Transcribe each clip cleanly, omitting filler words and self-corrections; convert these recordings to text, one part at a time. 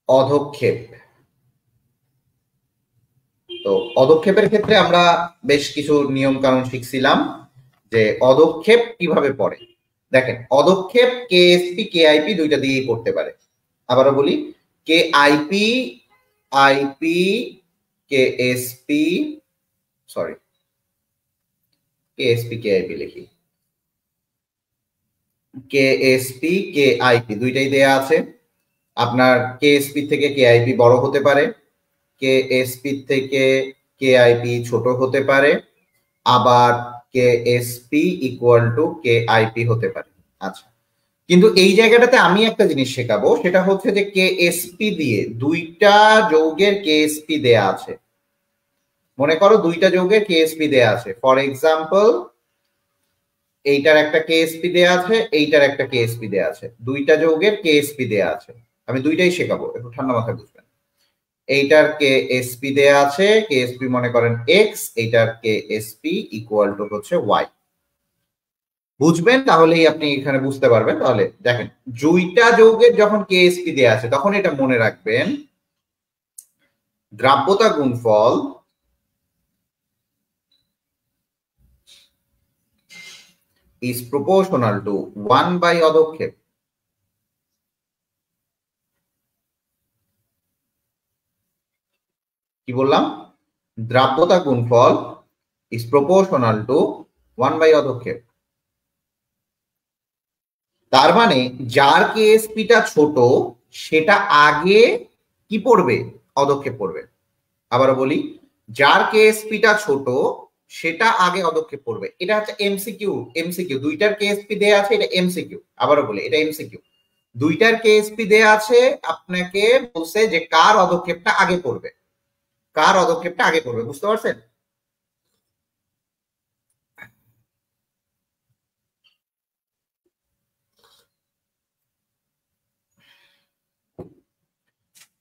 অধক্ষেপ। তো অধক্ষেপের ক্ষেত্রে আমরা বেশ কিছু নিয়ম কানুন শিখছিলাম যে অধক্ষেপ কিভাবে পড়ে। দেখেন, অধক্ষেপ কেএসপি কেআইপি দুইটা দিয়েই পড়তে পারে। আবারও বলি, KIP IP KSP, sorry KSP KIP লিখি, কেএসপি কেআইপি দুইটাই দেয়া আছে। আপনার কেএসপি থেকে কেআইপি বড় হতে পারে, কেএসপি থেকে কেআইপি ছোট হতে পারে, আবার কেএসপি ইকুয়াল টু কেআইপি হতে পারে। আচ্ছা, কিন্তু এই জায়গাটাতে আমি একটা জিনিস শেখাবো, সেটা হচ্ছে যে কেএসপি দিয়ে দুইটা যৌগের কেএসপি দেয়া আছে। মনে করো দুইটা যৌগের কেএসপি দেয়া আছে, ফর এক্সাম্পল এইটার একটা কেএসপি দেয়া আছে, এইটার একটা কেএসপি দেয়া আছে, দুইটা যৌগের কেএসপি দেয়া আছে। আমি দুইটাই শেখাবো, একটু ঠান্ডা মাথায় বুঝবেন। এইটার কেএসপি দেয়া আছে, কেএসপি মনে করেন এক্স, এইটার কেএসপি ইকুয়াল টু হচ্ছে ওয়াই। বুঝবেন, তাহলেই আপনি এখানে বুঝতে পারবেন। তাহলে দেখেন, দুইটা যৌগের যখন কেএসপি দেয়া আছে তখন এটা মনে রাখবেন, দ্রাব্যতা গুণফল is proportional to 1 by অধক্ষেপ। কি বললাম? দ্রাব্যতা গুণফল is proportional to 1 by অধক্ষেপ। তার মানে যার কেএসপিটা ছোট সেটা আগে কি পড়বে? অধক্ষেপ পড়বে। আবারও বলি, যার কেএসপিটা ছোট সেটা আগে অধক্ষেপ পড়বে। এটা হচ্ছে এমসিকিউ। এমসিকিউ, দুইটার কেএসপি দেয়া আছে, এটা এমসিকিউ। আবারও বলি, এটা এমসিকিউ। দুইটার কেএসপি দেয়া আছে, আপনাকে বলছে যে কার অধক্ষেপটা আগে পড়বে, কার অধক্ষেপটা আগে পড়বে। বুঝতে পারছেন?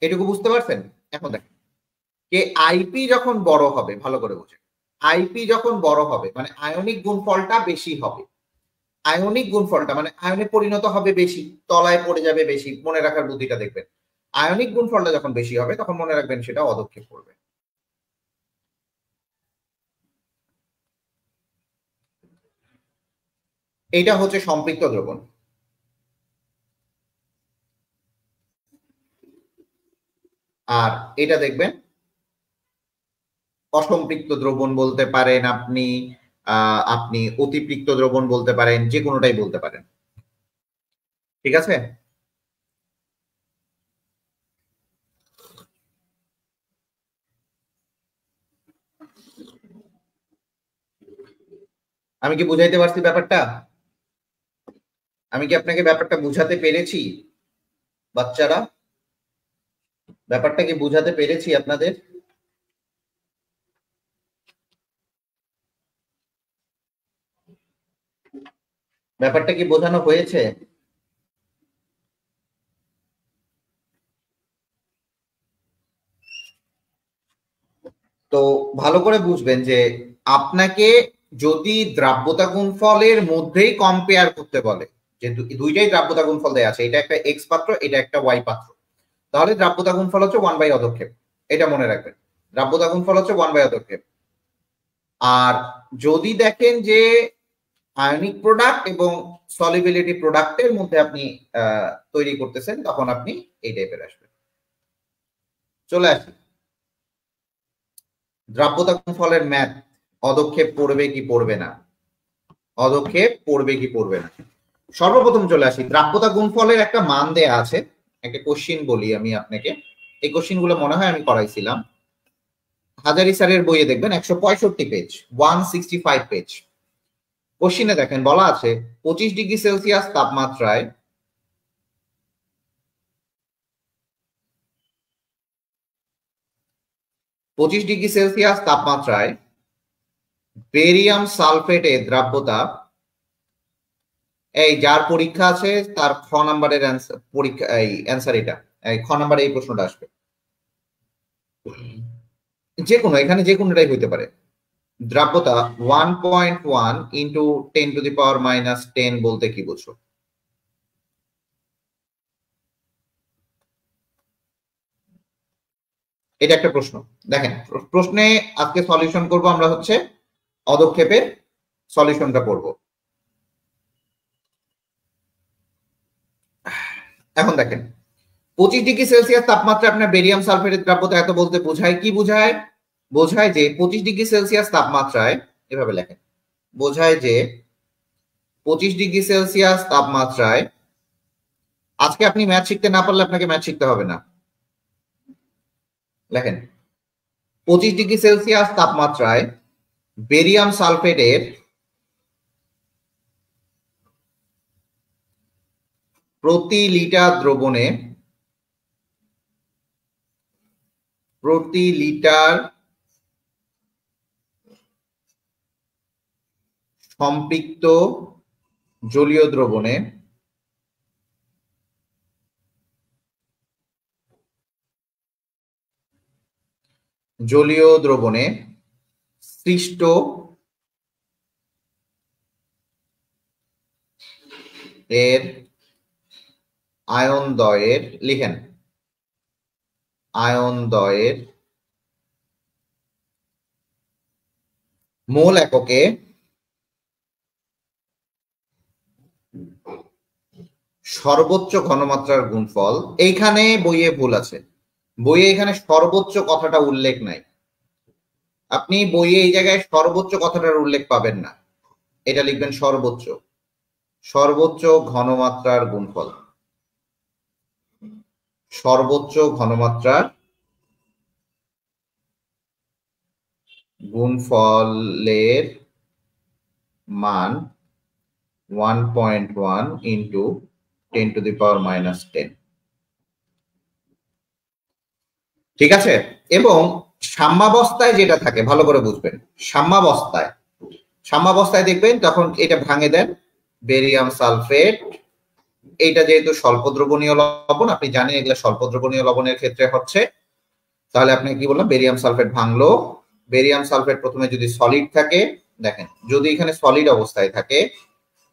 এটুকু বুঝতে পারছেন? এখন দেখেন, কে আইপি যখন বড় হবে, ভালো করে বুঝেন, আইপি যখন বড় হবে মানে আয়নিক গুণফলটা বেশি হবে। আয়নিক গুণফলটা মানে আয়নে পরিণত হবে বেশি, তলায় পড়ে যাবে বেশি। মনে রাখার বুদ্ধিটা দেখবেন, আয়নিক গুণফলটা যখন বেশি হবে তখন মনে রাখবেন সেটা অধক্ষেপ করবে। এইটা হচ্ছে সম্পৃক্ত দ্রবণ। আর এটা দেখবেন অসম্পৃক্ত দ্রবণ বলতে পারেন আপনি, আপনি অতিপৃক্ত দ্রবণ বলতে পারেন, যে কোনোটাই বলতে পারেন। ঠিক আছে? আমি কি বুঝাইতে পারছি ব্যাপারটা? আমি কি আপনাকে ব্যাপারটা বুঝাতে পেরেছি বাচ্চারা? ব্যাপারটা কি বুঝাতে পেরেছি আপনাদের? ব্যাপারটা কি বোঝানো হয়েছে? তো ভালো করে বুঝবেন যে আপনাকে যদি দ্রাব্যতা গুণফলের মধ্যেই কম্পেয়ার করতে বলে, যে দুইটাই দ্রাব্যতা গুণফল দেয়া আছে, এটা একটা এক্স পাত্র, এটা একটা ওয়াই পাত্র, তাহলে দ্রাব্যতা গুণফল হচ্ছে 1 বাই অধক্ষেপ। এটা মনে রাখবেন, দ্রাব্যতা গুণফল হচ্ছে 1 বাই অধক্ষেপ। আর যদি দেখেন যে আয়নিক প্রোডাক্ট এবং সলিবিলিটি প্রোডাক্টের মধ্যে আপনি তৈরি করতেছেন, তখন আপনি এই টাইপের আসবেন। চলে আসি দ্রাব্যতা গুণফলের ম্যাথ। অধক্ষেপ পড়বে কি পড়বে না, অধক্ষেপ পড়বে কি পড়বে না। সর্বপ্রথম চলে আসি, দ্রাব্যতা গুণফলের একটা মান দেয়া আছে। একটা কোশ্চিন বলি আমি আপনাকে, এই কোশ্চিন গুলো মনে হয় আমি করাইছিলাম। হাজারি স্যারের বইয়ে দেখবেন 165 পেজ, 165 পেজ। কোশ্চিনে দেখেন বলা আছে 25 ডিগ্রি সেলসিয়াস তাপমাত্রায় 25 ডিগ্রি সেলসিয়াস তাপমাত্রায় বেরিয়াম সালফেটের দ্রাব্যতা, এই যার পরীক্ষা আছে তার খ নাম্বারের পরীক্ষা, এই অ্যান্সার এটা, এই খ নাম্বারে এই প্রশ্নটা আসবে। যে কোনো, এখানে যে কোনোটাই হইতে পারে। দ্রাব্যতা 1.1 ইন্টু 10⁻⁻10 বলতে কি বুঝো? এটা একটা প্রশ্ন। দেখেন প্রশ্নে আজকে সলিউশন করব আমরা হচ্ছে অদক্ষেপের সলিউশনটা করব। এখন দেখেন 25°C তাপমাত্রা আপনার বেরিয়াম সালফেটের দ্রাব্যতা এত বলতে বোঝায় কি বোঝায়? বোঝায় যে 25°C তাপমাত্রায়, এভাবে লেখেন, বোঝায় যে 25°C তাপমাত্রায়, আজকে আপনি ম্যাথ শিখতে না পারলে আপনাকে ম্যাথ শিখতে হবে না। লেখেন 25°C তাপমাত্রায় বেরিয়াম সালফেটের প্রতি লিটার দ্রবণে প্রতি লিটার সম্পৃক্ত জলীয় দ্রবণে সৃষ্ট এর আয়নদ্বয়ের, লিখেন আয়নদ্বয়ের মোল এককে সর্বোচ্চ ঘনমাত্রার গুণফল। এইখানে বইয়ে ভুল আছে, বইয়ে এখানে সর্বোচ্চ কথাটা উল্লেখ নাই। আপনি বইয়ে এই জায়গায় সর্বোচ্চ কথাটার উল্লেখ পাবেন না, এটা লিখবেন সর্বোচ্চ, সর্বোচ্চ ঘনমাত্রার গুণফল, সর্বোচ্চ ঘনমাত্রার গুণফলের মান 1.1 ইন্টু 10⁻⁻10। ঠিক আছে? এবং সাম্যাবস্থায় যেটা থাকে ভালো করে বুঝবেন, সাম্যাবস্থায় দেখবেন তখন এটা ভাঙে দেন বেরিয়াম সালফেট, এইটা যেহেতু স্বল্প দ্রবণীয় লবণ, আপনি জানেন এগুলো স্বল্প দ্রবণীয় লবণের ক্ষেত্রে হচ্ছে, তাহলে আপনি কি বললাম, বেরিয়াম সালফেট ভাঙলো। বেরিয়াম সালফেট প্রথমে যদি সলিড থাকে, দেখেন যদি এখানে সলিড অবস্থায় থাকে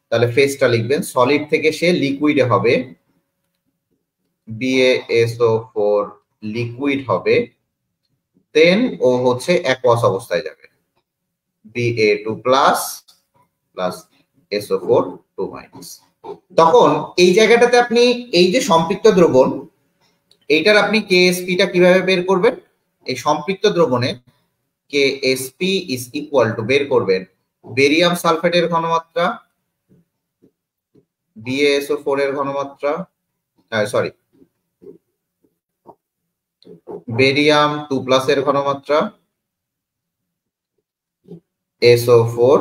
তাহলে ফেজটা লিখবেন, সলিড থেকে সে লিকুইডে হবে, BaSO4 লিকুইড হবে, দেন ও হচ্ছে অ্যাকুয়াস অবস্থায় যাবে, Ba2 plus plus SO4 2 minus. তখন এই জায়গাটাতে আপনি এই যে সম্পৃক্ত দ্রবণ, এইটার আপনি কেএসপিটা কিভাবে বের করবেন? এই সম্পৃক্ত দ্রবণে কেএসপি ইজ ইকুয়াল টু বের করবেন বেরিয়াম সালফেটের ঘনমাত্রা, BaSO4 এর ঘনমাত্রা, সরি বেরিয়াম 2 প্লাস এর ঘনমাত্রা, SO4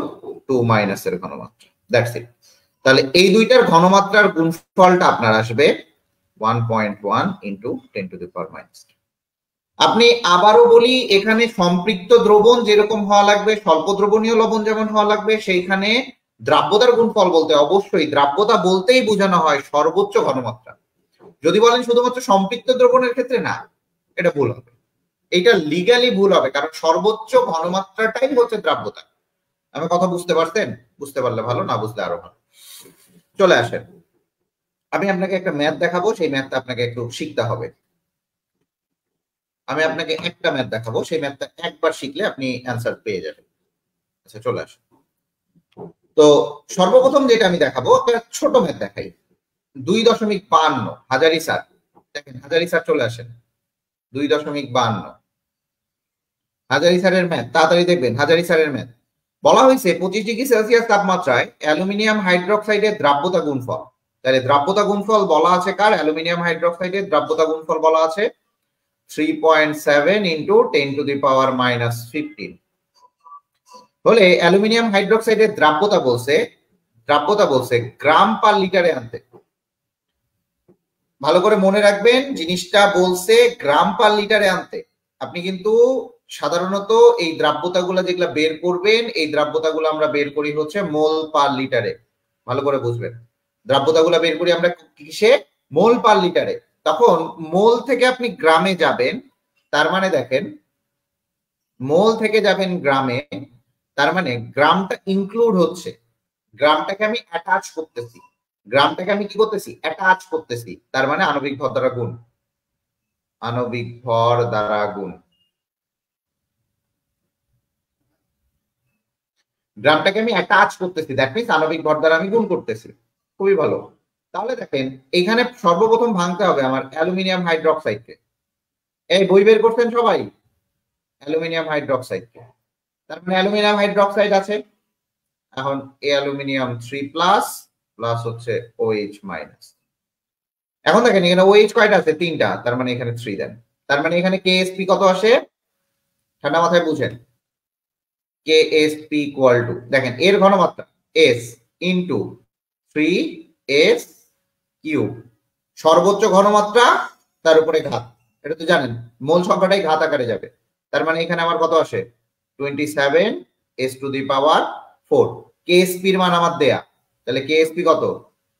2 মাইনাস এর ঘনমাত্রা, দ্যাটস ইট। তাহলে এই দুইটার ঘনমাত্রার গুণফলটা আপনার আসবে 1.1 ইন্টু 10⁻⁻10। আপনি আবারও বলি, এখানে সম্পৃক্ত দ্রবণ যেরকম হওয়া লাগবে, স্বল্প দ্রবণীয় লবণ যেমন হওয়া লাগবে, সেইখানে দ্রাব্যতার গুণফল বলতে অবশ্যই দ্রাব্যতা বলতেই বোঝানো হয় সর্বোচ্চ ঘনমাত্রা। যদি বলেন শুধুমাত্র সম্পৃক্ত দ্রবণের ক্ষেত্রে, না, এটা ভুল হবে, এটা লিগালি ভুল হবে, কারণ সর্বোচ্চ ঘনমাত্রাটাই হচ্ছে দ্রাব্যতা। আমার কথা বুঝতে পারছেন? বুঝতে পারলে ভালো, না বুঝলে আরো ভালো। চলে আসেন, আমি আপনাকে একটা ম্যাথ দেখাবো, সেই ম্যাথটা আপনাকে একটু শিখতে হবে। আমি আপনাকে একটা ম্যাথ দেখাবো, সেই ম্যাথটা একবার শিখলে আপনি অ্যান্সার পেয়ে যাবেন। আচ্ছা চলে আসেন। তো সর্বপ্রথম যেটা আমি দেখাবো, একটা ছোট ম্যাথ দেখাই, 2.52 হাজারি স্যার, দেখেন হাজারি স্যার চলে আসেন, 2.52 হাজারি স্যারের ম্যাথ, তাড়াতাড়ি দেখবেন হাজারি স্যারের ম্যাথ। বলা হয়েছে 25°C তাপমাত্রায় অ্যালুমিনিয়াম হাইড্রোক্সাইডের দ্রাব্যতা গুণফল। তাহলে দ্রাব্যতা গুণফল বলা আছে কার? অ্যালুমিনিয়াম হাইড্রোক্সাইডের দ্রাব্যতা গুণফল বলা আছে 3.7 ইন্টু 10⁻⁻15। হলে অ্যালুমিনিয়াম হাইড্রোক্সাইডের দ্রাব্যতা বলছে গ্রাম পার লিটারে আনতে। ভালো করে মনে রাখবেন, জিনিসটা বলছে গ্রাম পার লিটারে আনতে। আপনি কিন্তু সাধারণত এই দ্রাব্যতাগুলো যেগুলো বের করবেন, এই দ্রাব্যতাগুলো আমরা বের করি হচ্ছে মোল পার লিটারে। ভালো করে বুঝবেন, দ্রাব্যতাগুলো বের করি আমরা কিসে? মোল পার লিটারে। তখন মোল থেকে আপনি গ্রামে যাবেন, তার মানে দেখেন মোল থেকে যাবেন গ্রামে, তার মানে গ্রামটা ইনক্লুড হচ্ছে, গ্রামটাকে আমি অ্যাটাচ করতেছি, গ্রামটাকে আমি কি করতেছি? অ্যাটাচ করতেছি, তার মানে আণবিক ভর দ্বারা গুণ। আণবিক ভর দ্বারা গুণ। গ্রামটাকে আমি অ্যাটাচ করতেছি, দ্যাট মিন্স আণবিক ভর দ্বারা আমি গুণ করতেছি। খুবই ভালো। তাহলে দেখেন এখানে সর্বপ্রথম ভাঙতে হবে আমার অ্যালুমিনিয়াম হাইড্রোক্সাইডকে। এই বই বের করছেন সবাই? অ্যালুমিনিয়াম হাইড্রোক্সাইডকে। তার মানে অ্যালুমিনিয়াম হাইড্রোক্সাইড আছে, এখন এ অ্যালুমিনিয়াম 3 প্লাস প্লাস হচ্ছে OH মাইনাস। এখন দেখেন এখানে OH কয়টা আছে? 3টা, তার মানে এখানে 3 দেন। তার মানে এখানে KSP কত আসে? ঠান্ডা মাথায় বুঝেন। KSP ইকুয়াল টু, দেখেন এর ঘনমাত্রা S ইন্টু 3S কিউব, সর্বোচ্চ ঘনমাত্রা তার উপরে ঘাত, এটা তো জানেন, মোল সংখ্যাটাই ঘাত আকারে যাবে। তার মানে এখানে আমার কত আসে? 27 S two the power 4। KSP এর মান আমার দেয়া, তাহলে KSP কত?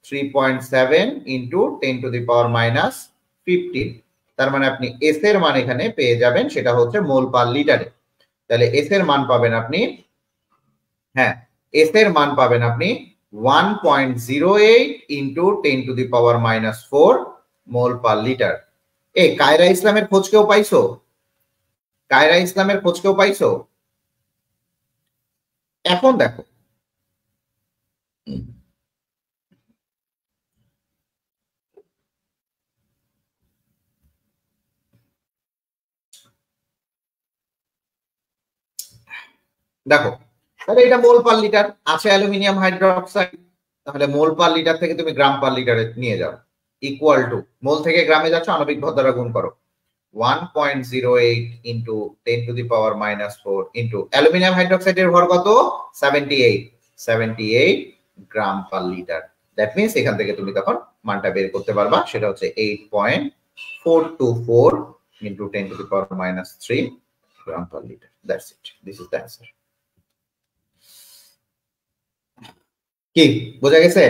3.7 into 10 to the power minus 15। তার মানে আপনি S এর মান এখানে পেয়ে যাবেন, সেটা হচ্ছে মোল পার লিটারে। তাহলে S এর মান পাবেন আপনি, হ্যাঁ S এর মান পাবেন আপনি 1.08 into 10 to the power minus 4 mole per litre. এই কায়রা ইসলামের খোঁজ কেউ পাইছো? কায়রা ইসলামের খোঁজ কেউ পাইছো? এখন দেখো দেখো, তাহলে এটা মোল পার লিটার আছে অ্যালুমিনিয়াম হাইড্রোক্সাইড, তাহলে মোল পার লিটার থেকে তুমি গ্রাম পার লিটারে নিয়ে যাও, ইকুয়াল টু মোল থেকে গ্রামে যাচ্ছ, আণবিক ভর দ্বারা গুণ করো 1.08 into 10 to the power minus 4 into aluminium হাইড্রোক্সাইডের ভর কত? 78 গ্রাম পার লিটার। দ্যাট মিন্স এখান থেকে তুমি তখন মানটা বের করতে পারবা, সেটা হচ্ছে 8.424 into 10 to the power minus 3 gram per litre. That's it, this is the answer. কি বোঝা গেছে?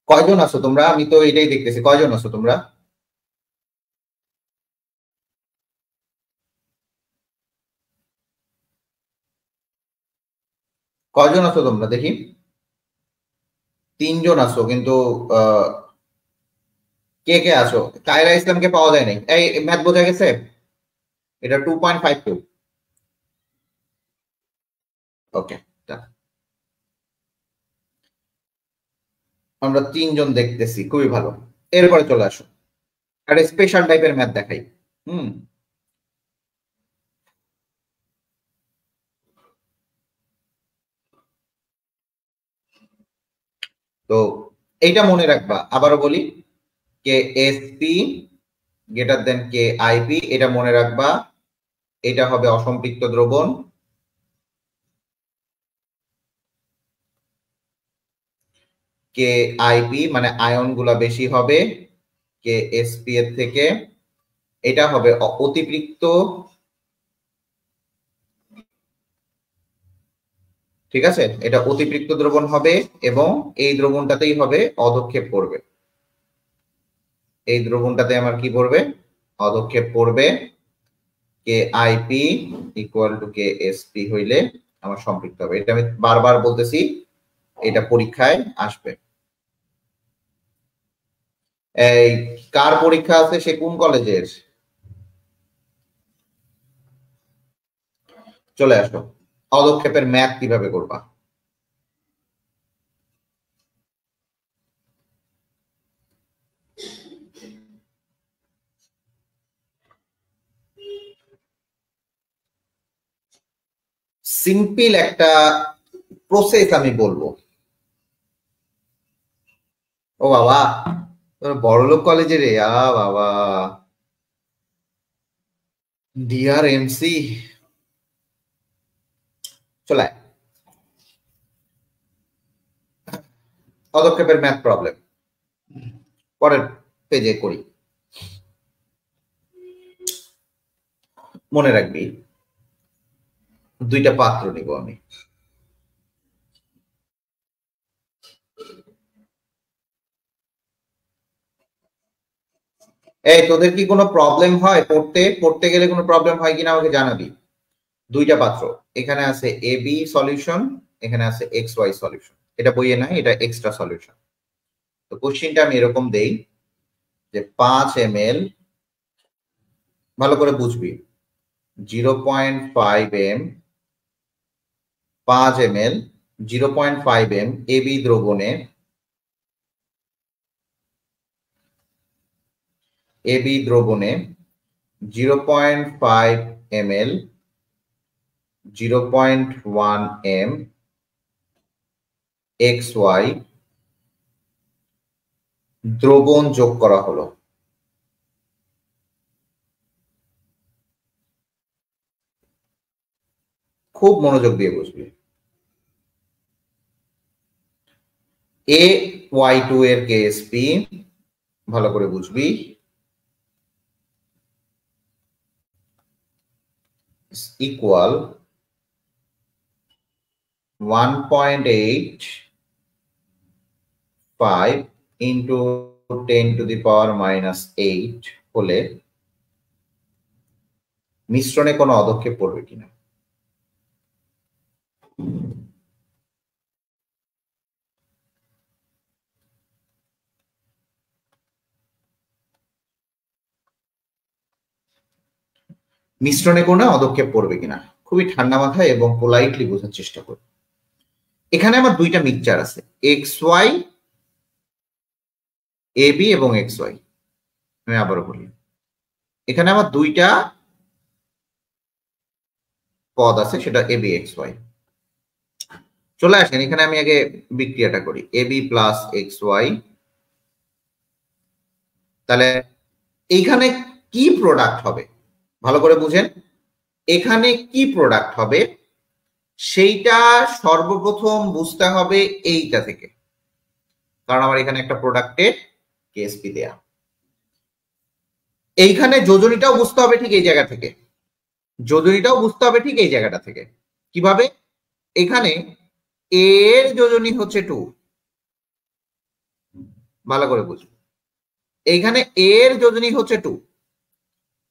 কয়জন আছো তোমরা? আমি তো এটাই দেখতেছি, কয়জন আছো তোমরা? কয়জন আছো তোমরা দেখি? 3জন আছো, কিন্তু কে কে আছো? কায়রা ইসলামকে পাওয়া যায় নাই। এই ম্যাথ বোঝা গেছে? এটা 2.52। ওকে, আমরা 3জন দেখতেছি, খুবই ভালো। এরপরে চলে আসো, একটা স্পেশাল টাইপের ম্যাথ দেখাই। হুম, তো এইটা মনে রাখবা, আবারও বলি, কে এসপি গ্রেটার দেন কে আইপি, এটা মনে রাখবা। এটা হবে অসম্পৃক্ত দ্রবণ, কে আইপি মানে আয়ন গুলা বেশি হবে কে এসপি এর থেকে। এটা হবে অতিপৃক্ত, ঠিক আছে, এটা অতিপৃক্ত দ্রবণ হবে এবং এই দ্রবণটাতেই হবে অধক্ষেপ পড়বে। এই দ্রবণটাতে আমার কি পড়বে? অধক্ষেপ পড়বে। K IP equal to K SP হইলে আমার সম্পৃক্ত হবে। এটা আমি বারবার বলতেছি, এটা পরীক্ষায় আসবে। এই কার পরীক্ষা আছে? সে কোন কলেজের? চলে আসো, অধক্ষেপের ম্যাথ কিভাবে করবা। সিম্পল একটা প্রসেস আমি বলবো। ও বাবা, বড়লোক কলেজে রে, বাবা, ডিআর এমসি, চলে পদক্ষেপের ম্যাথ প্রবলেম পরের পেজে করি। মনে রাখবি, দুইটা পাত্র নিব আমি। এই তোদের কি কোনো প্রবলেম হয় পড়তে গেলে কোনো প্রবলেম হয় কিনা আমাকে জানাবি। দুইটা পাত্র, এখানে আছে এ বি সলিউশন, এখানে আছে এক্স ওয়াই সলিউশন। এটা বইয়ে নাই, এটা এক্সট্রা সলিউশন। তো কোশ্চিনটা আমি এরকম দেই যে 5 ml ভালো করে বুঝবি 0.5 m 5 ml 0.5 m এবি দ্রবণে এবি দ্রবণে 0.5 ml 0.1 m XY দ্রবণ যোগ করা হলো। খুব মনোযোগ দিয়ে বুঝবি। AY2 এর কেএসপি ভালো করে বুঝবি equal 1.85 into 10 to the power minus 8 হলে মিশ্রণে কোনো অদক্ষেপ পড়বে কিনা। মিশ্রণে কোনো অদক্ষেপ পড়বে কিনা খুবই ঠান্ডা মাথায় এবং পোলাইটলি বোঝার চেষ্টা করবে। এখানে আমার দুইটা মিক্সচার আছে XY AB এবং XY। আমি আবারও বলি এখানে আমার দুইটা পদ আছে সেটা AB XY। চলে আসেন এখানে আমি আগে বিক্রিয়াটা করি AB প্লাস XY। তাহলে এইখানে কি প্রোডাক্ট হবে ভালো করে বুঝেন। এখানে কি প্রোডাক্ট হবে সেইটা সর্বপ্রথম বুঝতে হবে এইটা থেকে, কারণ আমার এখানে একটা প্রোডাক্টের কেএসপি দেয়া। এইখানে যোজনীটাও বুঝতে হবে ঠিক এই জায়গা থেকে, যোজনীটাও বুঝতে হবে ঠিক এই জায়গাটা থেকে। কিভাবে? এখানে এর যোজনী হচ্ছে 2, ভালো করে বুঝুন। এইখানে এর যোজনী হচ্ছে 2।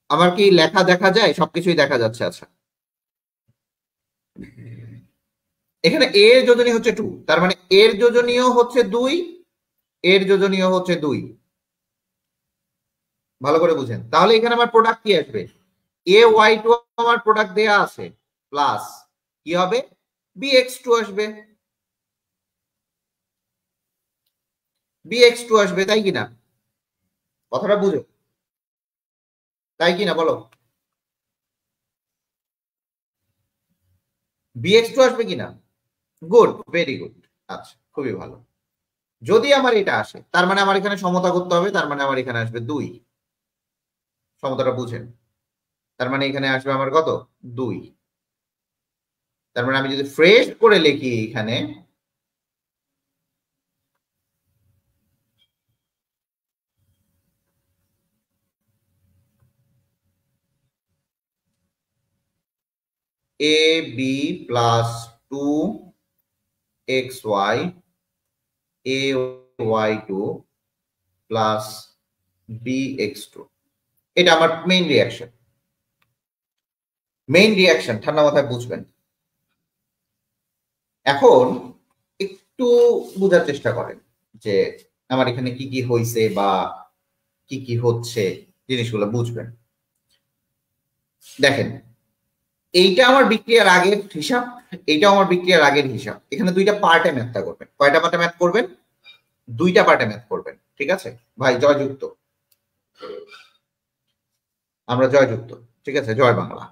আমার কি লেখা দেখা যায়? সবকিছুই দেখা যাচ্ছে। আচ্ছা, এখানে এর যোজনী হচ্ছে 2, তার মানে এর যোজনীয় হচ্ছে 2, এর যোজনীয় হচ্ছে 2। ভালো করে বুঝেন। তাহলে এখানে আমার প্রোডাক্ট কি আসবে? AY2 আমার প্রোডাক্ট দেয়া আছে, প্লাস কি হবে? BX2 আসবে, BX2 আসবে, তাই কিনা? কথাটা বুঝো, তাই কিনা বলো? BX2 আসবে কিনা? Good, very good. আচ্ছা, খুবই ভালো। যদি আমার এটা আসে তার মানে আমার এখানে সমতা করতে হবে, তার মানে আমার এখানে আসবে 2। সমতাটা বুঝেন। তার মানে এখানে আসবে আমার কত? 2। তার মানে আমি যদি ফ্রেশ করে লিখি এখানে AB plus 2XY AY2 plus BX2, এটা আমার মেইন রিয়াকশন। মেইন রিয়াকশন ঠান্ডা মাথায় বুঝবেন। এখন একটু বোঝার চেষ্টা করেন যে আমার এখানে কি কি হয়েছে বা কি কি হচ্ছে, জিনিসগুলো বুঝবেন। দেখেন, এইটা আমার বিক্রিয়ার আগের হিসাব, এইটাও আমার বিক্রিয়ার আগের হিসাব। এখানে দুইটা পার্টে ম্যাথটা করবেন। কয়টা পার্টে ম্যাথ করবেন? দুইটা পার্টে ম্যাথ করবেন, ঠিক আছে ভাই? জয়যুক্ত, আমরা জয়যুক্ত, ঠিক আছে, জয় বাংলা।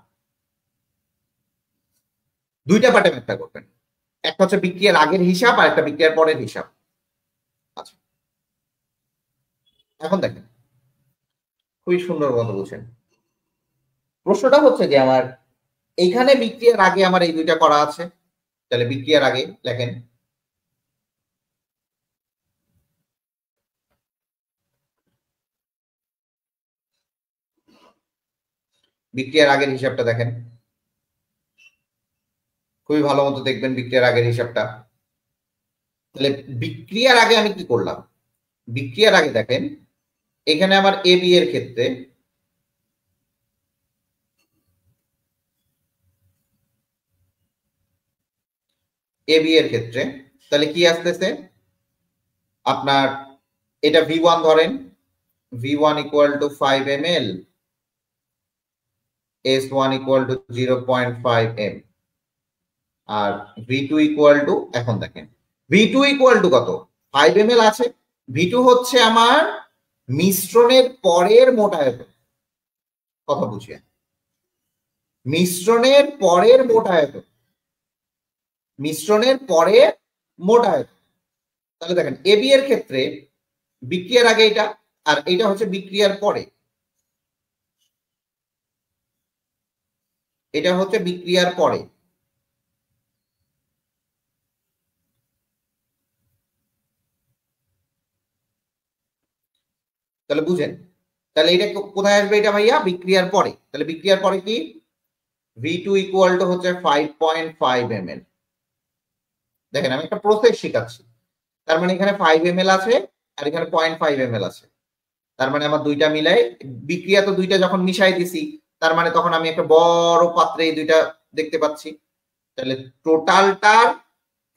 দুইটা পার্টে ম্যাথটা করবেন, একটা হচ্ছে বিক্রিয়ার আগের হিসাব আর একটা বিক্রিয়ার পরের হিসাব। আচ্ছা, এখন দেখেন খুবই সুন্দর মতো বুঝেন। প্রশ্নটা হচ্ছে যে আমার এইখানে বিক্রিয়ার আগে আমার এই দুইটা করা আছে, তাহলে বিক্রিয়ার আগে লেখেন বিক্রিয়ার আগের হিসাবটা দেখেন, খুবই ভালো মতো দেখবেন বিক্রিয়ার আগের হিসাবটা। তাহলে বিক্রিয়ার আগে আমি কি করলাম? বিক্রিয়ার আগে দেখেন এখানে আমার এবি এর ক্ষেত্রে এবি এর ক্ষেত্রে তাহলে কি আসতেছে আপনার? এটা V1 ধরেন, V1 equal to 5 ml S1 equal to 0.5 m আর V2 ইকুয়াল টু, এখন দেখেন V2 ইকুয়াল টু কত, 5 ml আছে। V2 হচ্ছে আমার মিশ্রণের পরের মোট আয়তন, কথা বুঝিয়ে, মিশ্রণের পরের মোট আয়তন, মিশ্রণের পরের মোট আয়তন। তাহলে দেখেন এবি এর ক্ষেত্রে বিক্রিয়ার আগে এটা, আর এটা হচ্ছে বিক্রিয়ার পরে, এটা হচ্ছে বিক্রিয়ার পরে। তাহলে বুঝেন, তাহলে এটা কোথায় আসবে এটা ভাইয়া, বিক্রিয়ার পরে। তাহলে বিক্রিয়ার পরে কি, V2 ইকুয়াল টু হচ্ছে 5.5 ml। দেখেন আমি একটা প্রসেস শেখাচ্ছি, তার মানে এখানে 5 ml আছে আর এখানে 0.5 ml আছে। তার মানে আমার দুইটা মিলাই, বিক্রিয়া তো দুইটা যখন মিশাই দিছি, তার মানে তখন আমি একটা বড় পাত্রে এই দুইটা দেখতে পাচ্ছি। তাহলে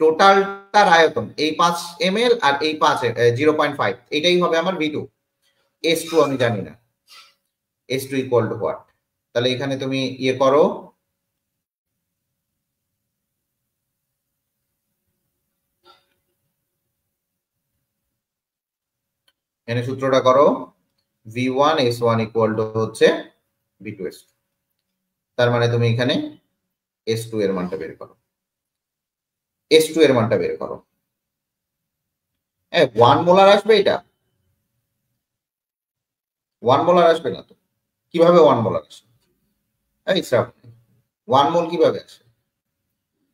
টোটালটার আয়তন এই 5 ml আর এই 0.5, এটাই হবে আমার V2। S2 আমি জানি না, S2 ইকুয়াল টু হোয়াট। তাহলে এখানে তুমি ইয়ে করো, এখানে সূত্রটা করো, V1 S1 ইকুয়াল টু হচ্ছে V2 S2। তার মানে তুমি এখানে S2 এর মানটা বের করো, S2 এর মানটা বের করো। 1 মোলার আসবে, এটা 1 মোলার আসবে না তো, কিভাবে 1 মোলার আসবে? এই স্যার 1 মোল কিভাবে আসে?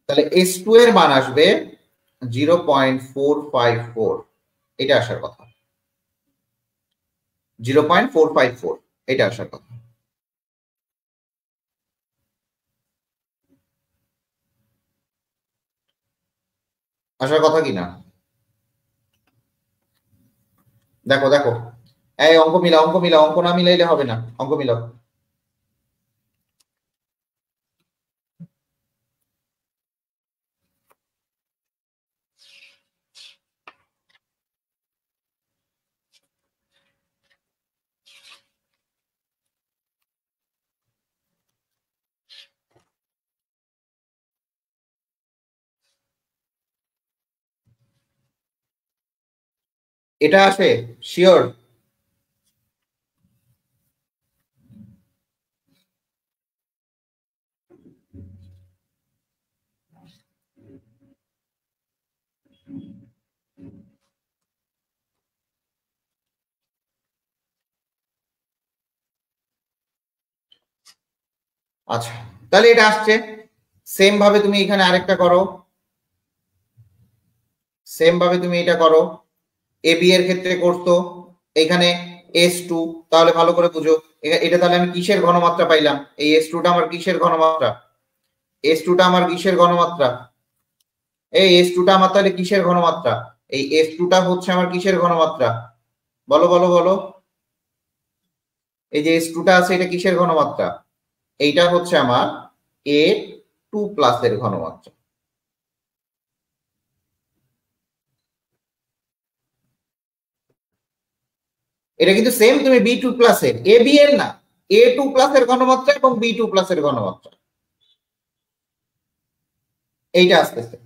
তাহলে S2 এর মান আসবে 0.454, এটা আসার কথা, 0.454 এটা আসার কথা। আসার কথা কি না? দেখো দেখো, এই অঙ্ক মিলাও, অঙ্ক মিলাও, অঙ্ক না মিলাইলে হবে না, অঙ্ক মিলাও। এটা আসে শিওর? আচ্ছা, তাহলে এটা আসছে। সেম ভাবে তুমি এখানে আরেকটা করো, সেম ভাবে তুমি এটা করো। এবি এর ক্ষেত্রে করতো এখানে S2, তাহলে ভালো করে বুঝো এটা, তাহলে আমি কিসের ঘনমাত্রা পাইলাম? এই S2টা আমার কিসের ঘনমাত্রা? S2টা আমার কিসের ঘনমাত্রা? এই S2টা আমার তাহলে কিসের ঘনমাত্রা? এই S2টা হচ্ছে আমার কিসের ঘনমাত্রা? বলো বলো বলো, এই যে S2টা আছে এটা কিসের ঘনমাত্রা? এইটা হচ্ছে আমার A2 প্লাস এর ঘনমাত্রা। এটা কিন্তু সেম, তুমি B2 প্লাস এর, AB এর না, A2 প্লাস এর ঘনমাত্রা এবং B2 প্লাস এর ঘনমাত্রা, এইটা আসতেছে,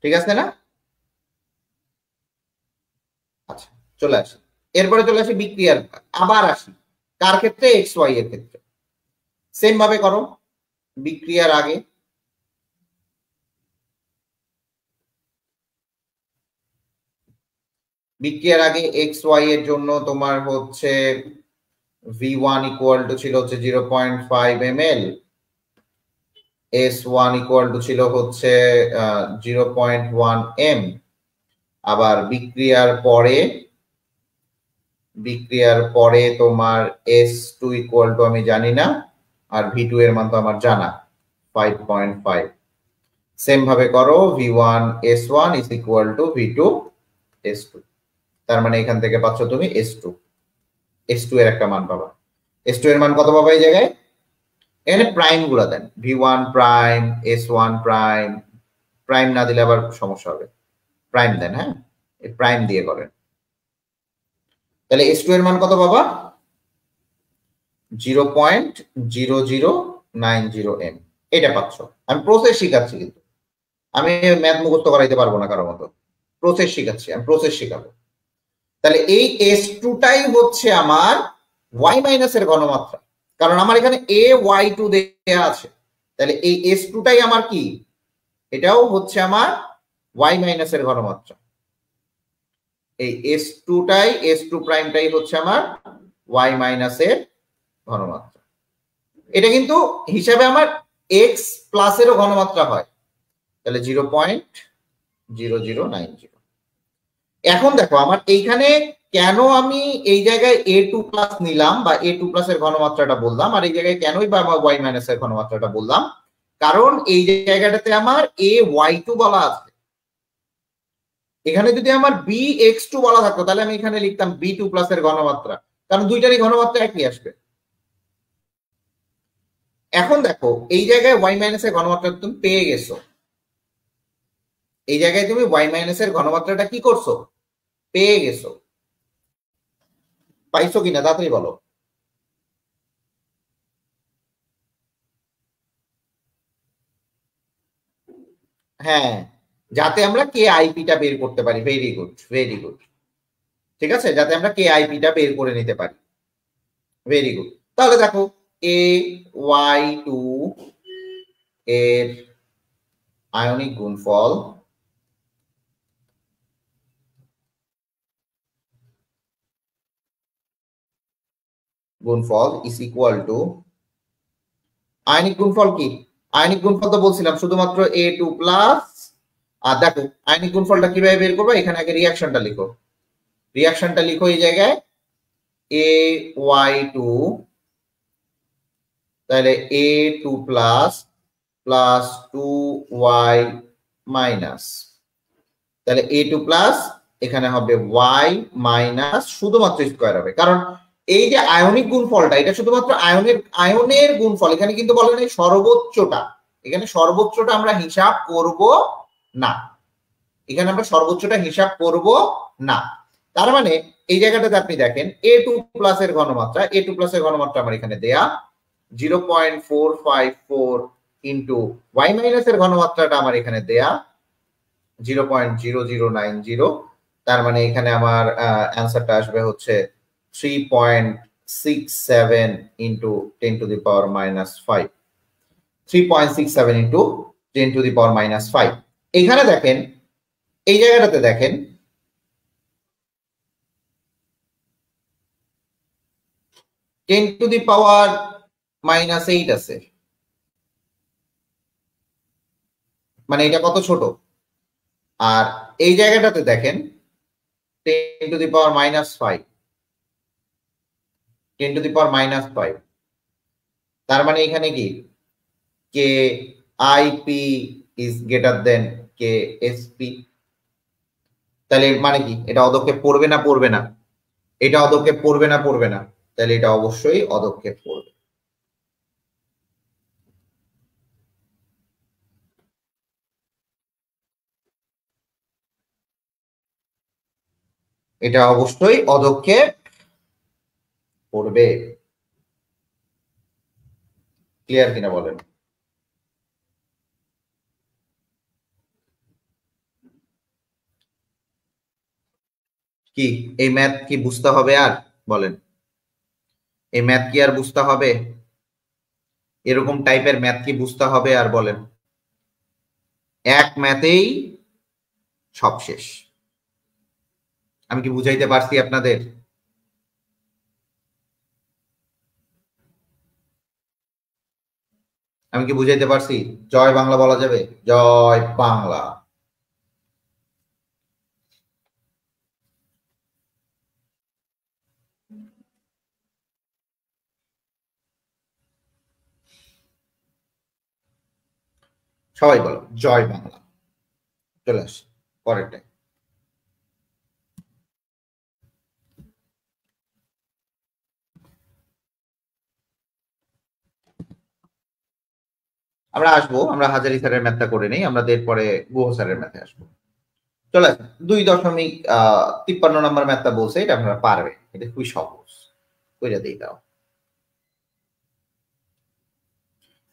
ঠিক আছে না? আচ্ছা, চলে আসি, এরপরে চলে আসি বিক্রিয়ার, আবার আসি কার ক্ষেত্রে, এক্স ওয়াই এর ক্ষেত্রে। সেম ভাবে করো, বিক্রিয়ার আগে এক্স ওয়াই এর জন্য তোমার হচ্ছে V1 ইকুয়াল টু ছিল হচ্ছে 0.5 ml, S1 ইকুয়াল টু ছিল হচ্ছে 0.1 m। আবার বিক্রিয়ার পরে তোমার S2 ইকুয়াল টু আমি জানি না, আর V2 এর মান তো আমার জানা 5.5। সেম ভাবে করো, V1 S1 is equal to V2 S2। তার মানে এখান থেকে পাচ্ছ তুমি S2 এর একটা মান পাবা। S2 এর মান কত পাবা এই জায়গায়? এখানে প্রাইম গুলা দেন, V1 prime, S1 prime, prime না দিলে আবার সমস্যা হবে, প্রাইম দেন, হ্যাঁ এই প্রাইম দিয়ে করেন। তাহলে S2 এর মান কত পাবা? 0.0090 m, এটা পাচ্ছ। আমি প্রসেস শিখাচ্ছি, কিন্তু আমি ম্যাথ মুখস্থ করাইতে পারবো না কারো মতো। প্রসেস শিখাচ্ছি, আমি প্রসেস শিখাবো। তাহলে এই S2টাই হচ্ছে আমার y মাইনাসের ঘনমাত্রা, কারণ আমার এখানে ay2 দেয়া আছে। তাহলে এই S2টাই আমার কি, এটাও হচ্ছে আমার y মাইনাসের ঘনমাত্রা। এই S2টাই, S2 প্রাইমটাই হচ্ছে আমার y মাইনাসের ঘনমাত্রা। এটা কিন্তু হিসাবে আমার x প্লাসেরও ঘনমাত্রা হয়। তাহলে 0.0090। এখন দেখো আমার এইখানে কেন আমি এই জায়গায় A2 প্লাস নিলাম বা A2 প্লাসের ঘনমাত্রাটা বললাম, আর এই জায়গায় কেনই বা আমার y মাইনাসের ঘনমাত্রাটা বললাম, কারণ এই জায়গাটাতে আমার ay2 বলা আছে। এখানে যদি আমার bx2 বলা থাকতো তাহলে আমি এখানে লিখতাম b2 প্লাসের ঘনমাত্রা, কারণ দুইটারই ঘনমাত্রা একই আসবে। এখন দেখো এই জায়গায় y মাইনাসের ঘনমাত্রা তুমি পেয়ে গেছো, এই জায়গায় তুমি y মাইনাসের ঘনমাত্রাটা কি করছো, পেয়ে গেছো। পাইছো কিনা তাড়াতাড়ি বলো। হ্যাঁ, যাতে আমরা কে আইপিটা বের করতে পারি। Very good, very good. ঠিক আছে, যাতে আমরা কে আইপিটা বের করে নিতে পারি। Very good. তাহলে দেখো ay2 এর আয়নিক গুণফল ইজ ইকুয়াল টু, আয়নিক গুণফল কি, আয়নিক গুণফল তো বলছিলাম শুধুমাত্র A2 প্লাস। আর দেখো আয়নিক গুণফলটা কিভাবে বের করবো, এখানে আগে রিয়াকশনটা লিখো। রিয়াকশনটা লিখো এই জায়গায় ay2, তাহলে A2 plus plus 2y minus, তাহলে A2 প্লাস এখানে হবে y মাইনাস, শুধুমাত্র স্কয়ার হবে, কারণ এই যে আয়নিক গুণফলটা এটা শুধুমাত্র আয়নের গুণফল, এখানে কিন্তু বলে নাই সর্বোচ্চটা। এখানে সর্বোচ্চটা আমরা হিসাব করব না, এখানে আমরা সর্বোচ্চটা হিসাব করব না। তার মানে এই জায়গাটাতে আপনি দেখেন A2 প্লাসের ঘনমাত্রা, A2 প্লাসের ঘনমাত্রা আমার এখানে দেয়া 0.454 ইন্টু y মাইনাসের ঘনমাত্রাটা আমার এখানে দেয়া 0.0090। তার মানে এখানে আমার অ্যান্সারটা আসবে হচ্ছে 3.67 into 10 to the power minus 5, 3.67 into 10 to the power minus 5। এখানে দেখেন এই জায়গাটাতে দেখেন 10 টু দি পাওয়ার মাইনাস 8 আছে, মানে এটা কত ছোট। আর এই জায়গাটাতে দেখেন 10 to the power minus 5, 10 to the power minus 5। তার মানে এখানে কি K IP is greater than K SP. তাহলে মানে কি, এটা অদক্ষেপ পড়বে না পড়বে না, এটা অদক্ষেপ পড়বে না পড়বে না, তাহলে এটা অবশ্যই অদক্ষেপ পড়বে। এটা অবশ্যই অদক্ষেপ পড়বে। ক্লিয়ার কিনা বলেন। কি এই ম্যাথ কি বুঝতে হবে আর, বলেন এই ম্যাথ কি আর বুঝতে হবে, এরকম টাইপের ম্যাথ কি বুঝতে হবে আর, বলেন। এক ম্যাথেই সব শেষ। আমি কি বুঝাইতে পারছি আপনাদের? আমি কি বুঝাইতে পারছি? জয় বাংলা বলা যাবে? জয় বাংলা। সবাই বলো জয় বাংলা। চলে আসি পরেরটা। আমরা আসবো, আমরা হাজারি স্যারের ম্যাথটা করে নেই, আমরা এরপরে গুহ স্যারের ম্যাথে আসবো। চলে আসেন 2.53 নম্বর ম্যাথটা বলছে, এটা আপনারা পারবে, এটা খুবই সহজ, কইরা দিই দাও।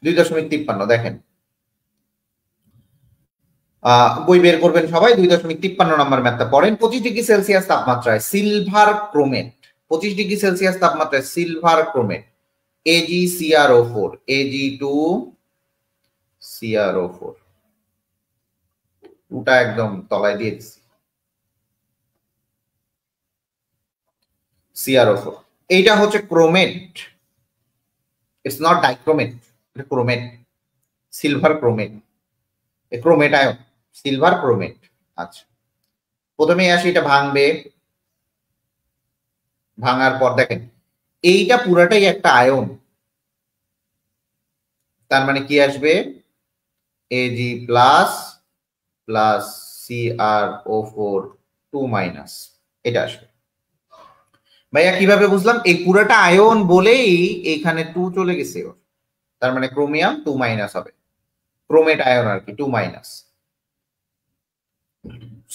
2.53 দেখেন, বই বের করবেন সবাই। 2.53 নম্বর ম্যাথটা পড়েন। 25°C তাপমাত্রায় সিলভার ক্রোমেট, 25°C তাপমাত্রায় সিলভার ক্রোমেট AgCrO4, Ag2CrO4, ওটা একদম তলায় দিয়ে দিচ্ছি, CrO4। এইটা হচ্ছে ক্রোমেট, ইটস নট ডাইক্রোমেট, এটা chromate, silver chromate, chromate ion, silver chromate. আচ্ছা, প্রথমেই আসি, এটা ভাঙবে, ভাঙার পর দেখেন এইটা পুরাটাই একটা আয়ন, তার মানে কি আসবে, Ag প্লাস প্লাস CrO4 2-, এটা আসবে। ভাইয়া কিভাবে বুঝলাম? এই পুরাটা আয়ন বলেই এখানে 2 চলে গেছে, তার মানে ক্রোমিয়াম 2- হবে, ক্রোমেট আয়ন আর কি 2-।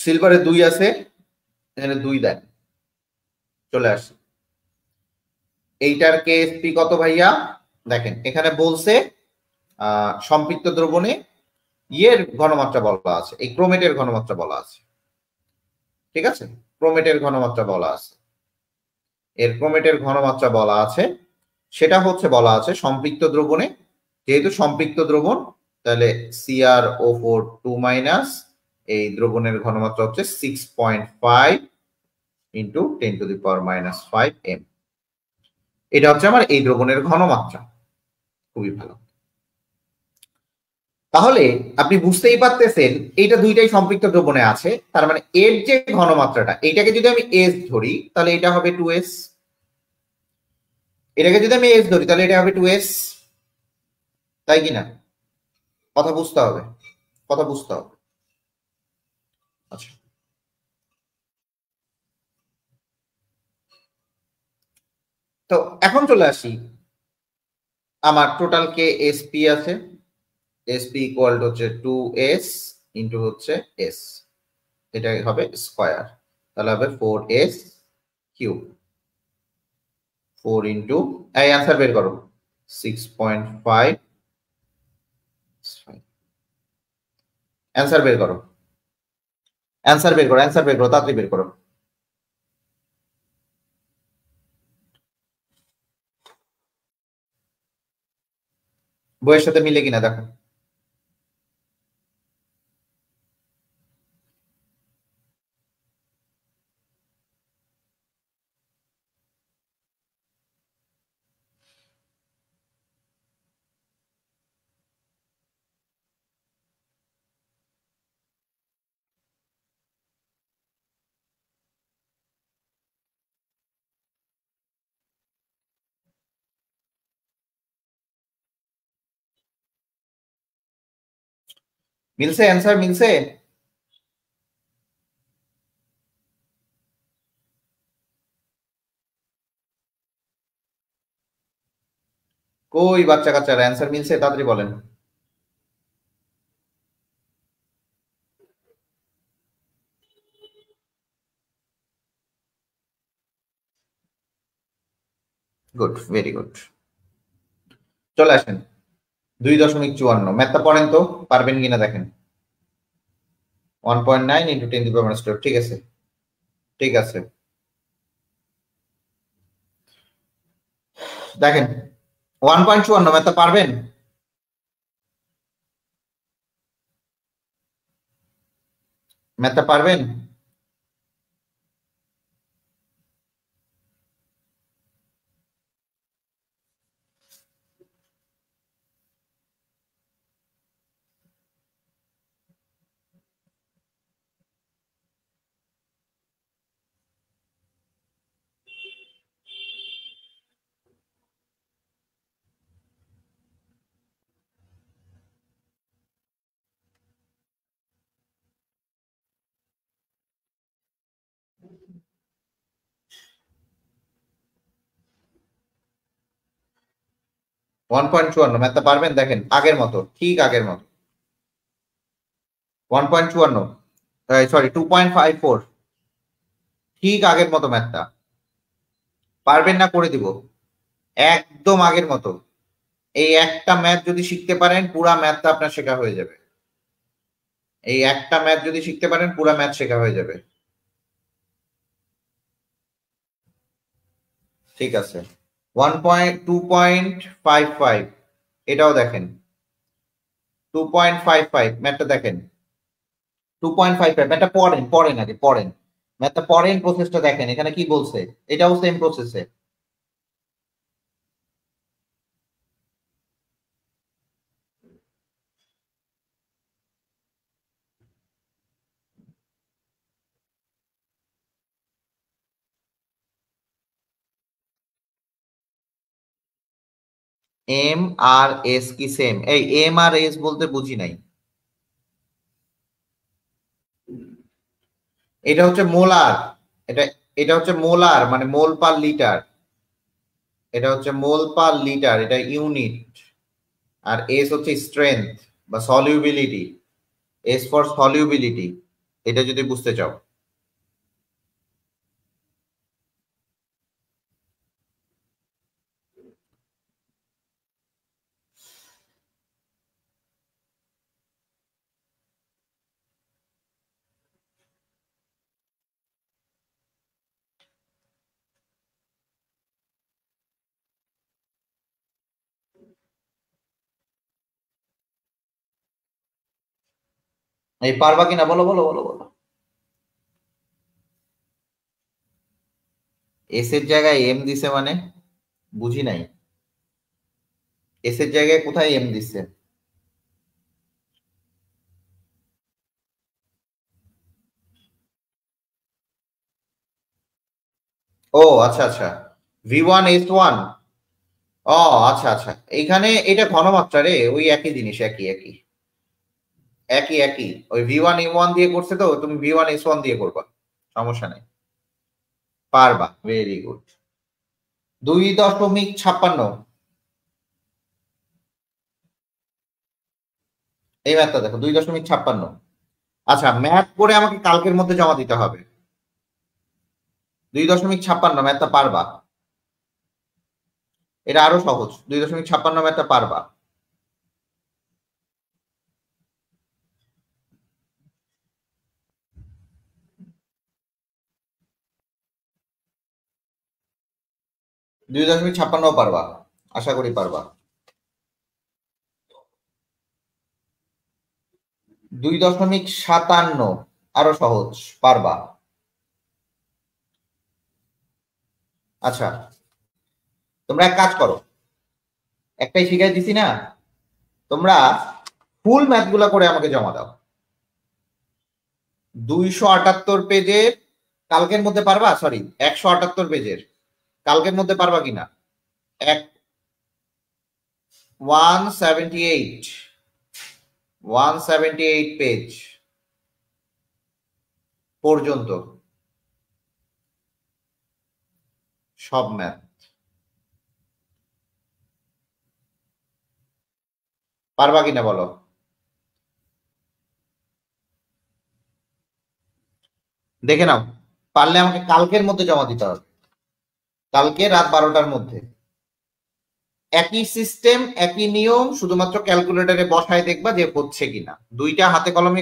সিলভারে 2 আছে, এখানে 2 দেন, চলে আসে। এইটার KSP কত ভাইয়া? দেখেন এখানে বলছে সম্পৃক্ত দ্রবণে ইয়ের ঘনমাত্রা বলা আছে, এই ক্রোমেটের ঘনমাত্রা বলা আছে, ঠিক আছে, ক্রোমেটের ঘনমাত্রা বলা আছে, এর ক্রোমেটের ঘনমাত্রা বলা আছে, সেটা হচ্ছে বলা আছে সম্পৃক্ত দ্রবণে, যেহেতু সম্পৃক্ত দ্রবণ তাহলে CrO4 2-, এই দ্রবণের ঘনমাত্রা হচ্ছে 6.5 × 10⁻⁵ m। এটা হচ্ছে আমার এই দ্রবণের ঘনমাত্রা। খুবই ভালো। তাহলে আপনি বুঝতেই পারতেছেন এইটা দুইটাই সম্পৃক্ত দ্রবণে আছে, তার মানে এর যে ঘনমাত্রাটা, এইটাকে যদি আমি S ধরি তাহলে এটা হবে 2S, এটাকে যদি আমি S ধরি তাহলে এটা হবে 2S, তাই কিনা? কথা বুঝতে হবে, কথা বুঝতে হবে। আচ্ছা, তো এখন চলে আসি, আমার টোটাল KSP আছে, SP ইকুয়াল টু হচ্ছে 2S ইন্টু হচ্ছে S, এটা হবে স্কয়ার, তাহলে হবে 4S কিউব, 4 ইন্টু, এই অ্যান্সার বের করো, 6.5, অ্যান্সার বের করো, অ্যান্সার বের করো, অ্যান্সার বের করো, তাড়াতাড়ি বের করো। বইয়ের সাথে মিলে কিনা দেখো। মিলছে, অ্যান্সার মিলছে? কই বাচ্চা কাচ্চারা, অ্যান্সার মিলছে? তাড়াতাড়ি বলেন। Good, very good. চলে আসেন 2.54, ম্যাথটা পড়েন তো, পারবেন কিনা দেখেন। 1.9 × 10⁻², ঠিক আছে, ঠিক আছে। দেখেন 1.54 ম্যাথটা পারবেন? ম্যাথটা পারবেন? ওয়ান পয়েন্ট চুয়ান্ন ম্যাথটা পারবেন? দেখেন আগের মতো, ঠিক আগের মতো। 1.54, সরি 2.54, ঠিক আগের মতো ম্যাথটা পারবেন না? করে দিব একদম আগের মতো, এই একটা ম্যাথ যদি শিখতে পারেন পুরা ম্যাথটা আপনার শেখা হয়ে যাবে। এই একটা ম্যাথ যদি শিখতে পারেন পুরা ম্যাথ শেখা হয়ে যাবে। ঠিক আছে, 2.55 এটাও দেখেন, 2.55 ম্যাথটা দেখেন, 2.55 ম্যাথটা পড়েন আগে পড়েন, ম্যাথটা পড়েন, প্রসেসটা দেখেন এখানে কি বলছে, এটাও সেম প্রসেসে। এম আর এস কি সেম? এই এম আর এস বলতে বুঝি নাই। এটা হচ্ছে মোলার, এটা এটা হচ্ছে মোলার মানে মোল পার লিটার, এটা হচ্ছে মোল পার লিটার, এটা ইউনিট। আর এস হচ্ছে স্ট্রেংথ বা সলিউবিলিটি, এস ফর সলিউবিলিটি, এটা যদি বুঝতে চাও। এই পারবা কিনা বলো বলো বলো বলো। এস এর জায়গায় এম দিছে মানে বুঝি নাই, এস এর জায়গায় কোথায় এম দিছে? ও আচ্ছা আচ্ছা, V1S1। ও আচ্ছা আচ্ছা, এইখানে এটা ঘনমাত্রা রে, ওই একই জিনিস, একই একই একই একই, ওই V1M1 দিয়ে করছে তো, তুমি V1S1 দিয়ে করবা, সমস্যা নেই, পারবা, ভেরি গুড। 2.56, এই ম্যাথটা দেখো, 2.56। আচ্ছা, ম্যাথ করে আমাকে কালকের মধ্যে জমা দিতে হবে। 2.56 ম্যাথটা পারবা, এটা আরো সহজ, 2.56 ম্যাথটা পারবা। দুই দশমিক ছাপ্পান্ন পারবা, আশা করি পারবা। 2.57 আরো সহজ, পারবা। আচ্ছা, তোমরা এক কাজ করো, একটাই শিখাই দিছি না, তোমরা ফুল ম্যাথ গুলা করে আমাকে জমা দাও। 278 পেজের কালকের মধ্যে পারবা, সরি 178 পেজের কালকের মধ্যে পারবা কিনা? 178 পেজ পর্যন্ত সব ম্যাথ পারবা কিনা বলো। দেখে নাও, পারলে আমাকে কালকের মধ্যে জমা দিতে হবে, কালকে রাত 12টার মধ্যে। একই সিস্টেম, একই নিয়ম, শুধুমাত্র ক্যালকুলেটরে বসায় দেখবা যে হচ্ছে কিনা, দুইটা হাতে কলমে